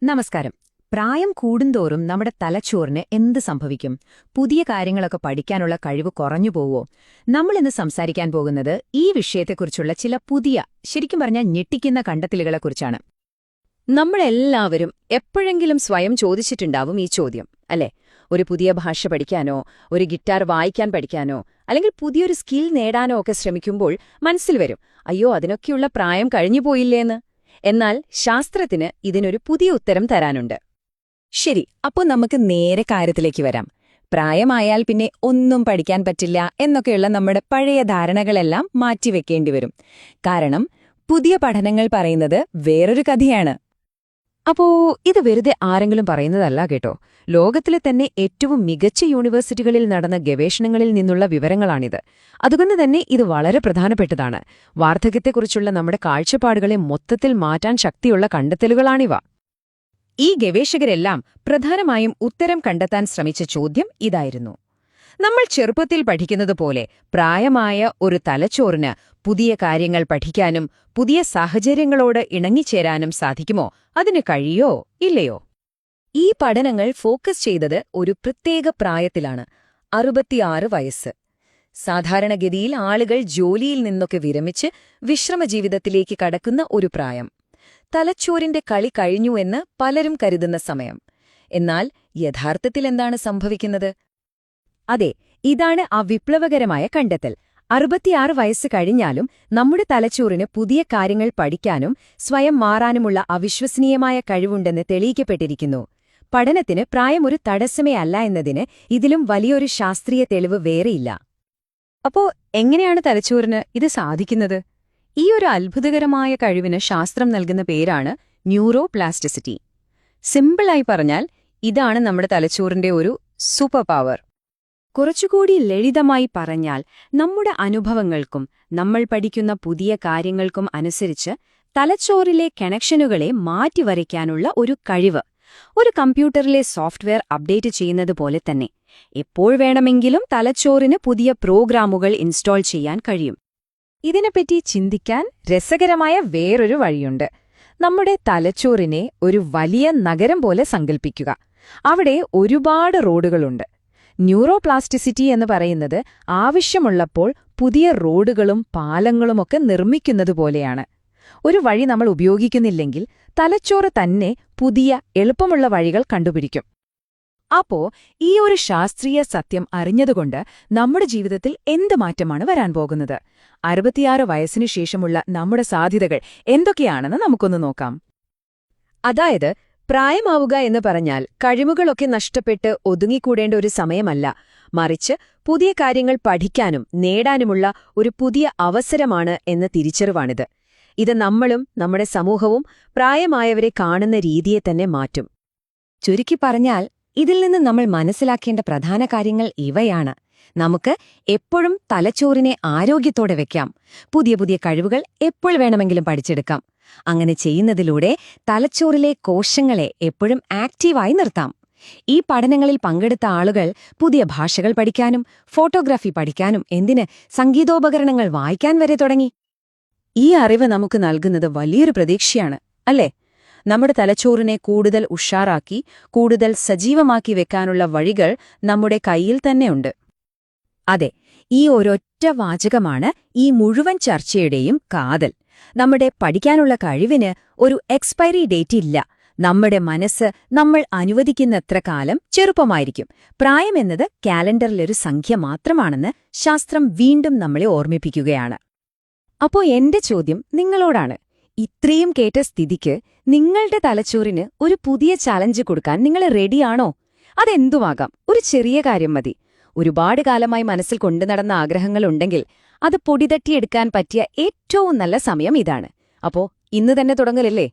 നമസ്കാരം. പ്രായം കൂടുന്തോറും നമ്മുടെ തലച്ചോറിന് എന്ത് സംഭവിക്കും? പുതിയ കാര്യങ്ങളൊക്കെ പഠിക്കാനുള്ള കഴിവ് കുറഞ്ഞു പോവോ? നമ്മളിന്ന് സംസാരിക്കാൻ പോകുന്നത് ഈ വിഷയത്തെക്കുറിച്ചുള്ള ചില പുതിയ, ശരിക്കും പറഞ്ഞാൽ ഞെട്ടിക്കുന്ന കണ്ടെത്തലുകളെക്കുറിച്ചാണ്. നമ്മളെല്ലാവരും എപ്പോഴെങ്കിലും സ്വയം ചോദിച്ചിട്ടുണ്ടാവും ഈ ചോദ്യം, അല്ലേ? ഒരു പുതിയ ഭാഷ പഠിക്കാനോ, ഒരു ഗിറ്റാർ വായിക്കാൻ പഠിക്കാനോ, അല്ലെങ്കിൽ പുതിയൊരു സ്കിൽ നേടാനോ ഒക്കെ ശ്രമിക്കുമ്പോൾ മനസ്സിൽ വരും, അയ്യോ അതിനൊക്കെയുള്ള പ്രായം കഴിഞ്ഞുപോയില്ലേന്ന്. എന്നാൽ ശാസ്ത്രത്തിന് ഇതിനൊരു പുതിയ ഉത്തരം തരാനുണ്ട്. ശരി, അപ്പോൾ നമുക്ക് നേരെ കാര്യത്തിലേക്ക് വരാം. പ്രായമായാൽ പിന്നെ ഒന്നും പഠിക്കാൻ പറ്റില്ല എന്നൊക്കെയുള്ള നമ്മുടെ പഴയ ധാരണകളെല്ലാം മാറ്റിവെക്കേണ്ടി വരും. കാരണം പുതിയ പഠനങ്ങൾ പറയുന്നത് വേറൊരു കഥയാണ്. അപ്പോ ഇത് വെറുതെ ആരെങ്കിലും പറയുന്നതല്ല കേട്ടോ. ലോകത്തിലെ തന്നെ ഏറ്റവും മികച്ച യൂണിവേഴ്സിറ്റികളിൽ നടന്ന ഗവേഷണങ്ങളിൽ നിന്നുള്ള വിവരങ്ങളാണിത്. അതുകൊണ്ട് തന്നെ ഇത് വളരെ പ്രധാനപ്പെട്ടതാണ്. വാർദ്ധക്യത്തെക്കുറിച്ചുള്ള നമ്മുടെ കാഴ്ചപ്പാടുകളെ മൊത്തത്തിൽ മാറ്റാൻ ശക്തിയുള്ള കണ്ടെത്തലുകളാണിവ. ഈ ഗവേഷകരെല്ലാം പ്രധാനമായും ഉത്തരം കണ്ടെത്താൻ ശ്രമിച്ച ചോദ്യം ഇതായിരുന്നു: നമ്മൾ ചെറുപ്പത്തിൽ പഠിക്കുന്നതുപോലെ പ്രായമായ ഒരു തലച്ചോറിന് പുതിയ കാര്യങ്ങൾ പഠിക്കാനും പുതിയ സാഹചര്യങ്ങളോട് ഇണങ്ങിച്ചേരാനും സാധിക്കുമോ? അതിന് കഴിയോ ഇല്ലയോ? ഈ പഠനങ്ങൾ ഫോക്കസ് ചെയ്തത് ഒരു പ്രത്യേക പ്രായത്തിലാണ്, 66 വയസ്സ്. സാധാരണഗതിയിൽ ആളുകൾ ജോലിയിൽ നിന്നൊക്കെ വിരമിച്ച് വിശ്രമജീവിതത്തിലേക്ക് കടക്കുന്ന ഒരു പ്രായം. തലച്ചോറിന്റെ കളി കഴിഞ്ഞു എന്ന് പലരും കരുതുന്ന സമയം. എന്നാൽ യഥാർത്ഥത്തിൽ എന്താണ് സംഭവിക്കുന്നത്? അതെ, ഇതാണ് ആ വിപ്ലവകരമായ കണ്ടെത്തൽ. 66 വയസ്സ് കഴിഞ്ഞാലും നമ്മുടെ തലച്ചോറിന് പുതിയ കാര്യങ്ങൾ പഠിക്കാനും സ്വയം മാറാനുമുള്ള അവിശ്വസനീയമായ കഴിവുണ്ടെന്ന് തെളിയിക്കപ്പെട്ടിരിക്കുന്നു. പഠനത്തിന് പ്രായം ഒരു തടസ്സമേ അല്ല എന്നതിന് ഇതിലും വലിയൊരു ശാസ്ത്രീയ തെളിവ് വേറെയില്ല. അപ്പോ എങ്ങനെയാണ് തലച്ചോറിന് ഇത് സാധിക്കുന്നത്? ഈ ഒരു അത്ഭുതകരമായ കഴിവിന് ശാസ്ത്രം നൽകുന്ന പേരാണ് ന്യൂറോപ്ലാസ്റ്റിസിറ്റി. സിമ്പിളായി പറഞ്ഞാൽ ഇതാണ് നമ്മുടെ തലച്ചോറിന്റെ ഒരു സൂപ്പർ പവർ. കുറച്ചുകൂടി ലളിതമായി പറഞ്ഞാൽ, നമ്മുടെ അനുഭവങ്ങൾക്കും നമ്മൾ പഠിക്കുന്ന പുതിയ കാര്യങ്ങൾക്കും അനുസരിച്ച് തലച്ചോറിലെ കണക്ഷനുകളെ മാറ്റിവരയ്ക്കാനുള്ള ഒരു കഴിവ്. ഒരു കമ്പ്യൂട്ടറിലെ സോഫ്റ്റ്വെയർ അപ്ഡേറ്റ് ചെയ്യുന്നതുപോലെ തന്നെ എപ്പോൾ വേണമെങ്കിലും തലച്ചോറിന് പുതിയ പ്രോഗ്രാമുകൾ ഇൻസ്റ്റാൾ ചെയ്യാൻ കഴിയും. ഇതിനെപ്പറ്റി ചിന്തിക്കാൻ രസകരമായ വേറൊരു വഴിയുണ്ട്. നമ്മുടെ തലച്ചോറിനെ ഒരു വലിയ നഗരം പോലെ സങ്കൽപ്പിക്കുക. അവിടെ ഒരുപാട് റോഡുകളുണ്ട്. ന്യൂറോപ്ലാസ്റ്റിസിറ്റി എന്ന് പറയുന്നത് ആവശ്യമുള്ളപ്പോൾ പുതിയ റോഡുകളും പാലങ്ങളുമൊക്കെ നിർമ്മിക്കുന്നതുപോലെയാണ്. ഒരു വഴി നമ്മൾ ഉപയോഗിക്കുന്നില്ലെങ്കിൽ തലച്ചോറ് തന്നെ പുതിയ എളുപ്പമുള്ള വഴികൾ കണ്ടുപിടിക്കും. അപ്പോ ഈ ഒരു ശാസ്ത്രീയ സത്യം അറിഞ്ഞതുകൊണ്ട് നമ്മുടെ ജീവിതത്തിൽ എന്ത് മാറ്റമാണ് വരാൻ പോകുന്നത്? 66 വയസ്സിനു ശേഷമുള്ള നമ്മുടെ സാധ്യതകൾ എന്തൊക്കെയാണെന്ന് നമുക്കൊന്ന് നോക്കാം. അതായത്, പ്രായമാവുക എന്ന് പറഞ്ഞാൽ കഴിവുകളൊക്കെ നഷ്ടപ്പെട്ട് ഒതുങ്ങിക്കൂടേണ്ട ഒരു സമയമല്ല, മറിച്ച് പുതിയ കാര്യങ്ങൾ പഠിക്കാനും നേടാനുമുള്ള ഒരു പുതിയ അവസരമാണ് എന്ന തിരിച്ചറിവാണിത്. ഇത് നമ്മളും നമ്മുടെ സമൂഹവും പ്രായമായവരെ കാണുന്ന രീതിയെ തന്നെ മാറ്റും. ചുരുക്കി പറഞ്ഞാൽ, ഇതിൽ നിന്ന് നമ്മൾ മനസ്സിലാക്കേണ്ട പ്രധാന കാര്യങ്ങൾ ഇവയാണ്. നമുക്ക് എപ്പോഴും തലച്ചോറിനെ ആരോഗ്യത്തോടെ വെക്കാം. പുതിയ പുതിയ കഴിവുകൾ എപ്പോൾ വേണമെങ്കിലും പഠിച്ചെടുക്കാം. അങ്ങനെ ചെയ്യുന്നതിലൂടെ തലച്ചോറിലെ കോശങ്ങളെ എപ്പോഴും ആക്റ്റീവായി നിർത്താം. ഈ പഠനങ്ങളിൽ പങ്കെടുത്ത ആളുകൾ പുതിയ ഭാഷകൾ പഠിക്കാനും ഫോട്ടോഗ്രാഫി പഠിക്കാനും എന്തിന് സംഗീതോപകരണങ്ങൾ വായിക്കാൻ വരെ തുടങ്ങി. ഈ അറിവ് നമുക്ക് നൽകുന്നത് വലിയൊരു പ്രതീക്ഷയാണ്, അല്ലേ? നമ്മുടെ തലച്ചോറിനെ കൂടുതൽ ഉഷാറാക്കി കൂടുതൽ സജീവമാക്കി വെക്കാനുള്ള വഴികൾ നമ്മുടെ കയ്യിൽ തന്നെയുണ്ട്. അതെ, ഈ ഒരൊറ്റ വാചകമാണ് ഈ മുഴുവൻ ചർച്ചയുടെയും കാതൽ. നമ്മുടെ പഠിക്കാനുള്ള കഴിവിന് ഒരു എക്സ്പയറി ഡേറ്റ് ഇല്ല. നമ്മുടെ മനസ്സ് നമ്മൾ അനുവദിക്കുന്നത്ര കാലം ചെറുപ്പമായിരിക്കും. പ്രായമെന്നത് കാലണ്ടറിലൊരു സംഖ്യ മാത്രമാണെന്ന് ശാസ്ത്രം വീണ്ടും നമ്മളെ ഓർമ്മിപ്പിക്കുകയാണ്. അപ്പോ എന്റെ ചോദ്യം നിങ്ങളോടാണ്. ഇത്രയും കേട്ട സ്ഥിതിക്ക് നിങ്ങളുടെ തലച്ചോറിന് ഒരു പുതിയ ചാലഞ്ച് കൊടുക്കാൻ നിങ്ങൾ റെഡിയാണോ? അതെന്തുമാകാം, ഒരു ചെറിയ കാര്യം മതി. ഒരുപാട് കാലമായി മനസ്സിൽ കൊണ്ടുനടന്ന ആഗ്രഹങ്ങളുണ്ടെങ്കിൽ അത് പൊടിതട്ടിയെടുക്കാൻ പറ്റിയ ഏറ്റവും നല്ല സമയം ഇതാണ്. അപ്പോ ഇന്ന് തന്നെ തുടങ്ങലല്ലേ?